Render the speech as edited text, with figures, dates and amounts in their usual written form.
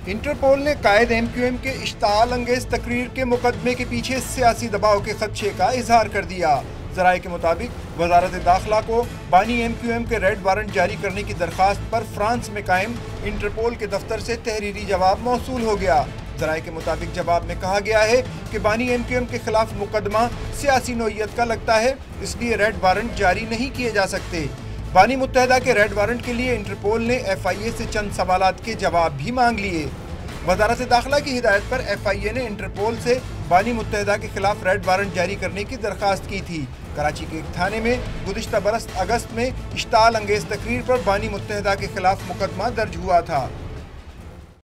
Interpole ने कायद MQM के इश्ताल अंगेज तकरीर के मुकदमे के पीछे सियासी दबाव के खदशे का इजहार कर दिया। ज़राए के मुताबिक वजारत दाखिला को बानी MQM के रेड वारंट जारी करने की दरख्वास्त पर फ्रांस में कायम इंटरपोल के दफ्तर से तहरीरी जवाब मौसूल हो गया। ज़राए के मुताबिक जवाब में कहा गया है कि बानी MQM के खिलाफ मुकदमा सियासी नौइयत का लगता है, इसलिए रेड वारंट जारी नहीं किए जा सकते। बानी मुत्तहदा के रेड वारंट के लिए इंटरपोल ने FIA से चंद सवालात के जवाब भी मांग लिए। वजारत दाखिला की हिदायत पर FIA ने इंटरपोल से बानी मुत्तहदा के खिलाफ रेड वारंट जारी करने की दरख्वास्त की थी। कराची के एक थाने में गुज़िश्ता बरस अगस्त में इश्ताल अंगेज तकरीर पर बानी मुत्तहदा के खिलाफ मुकदमा दर्ज हुआ था।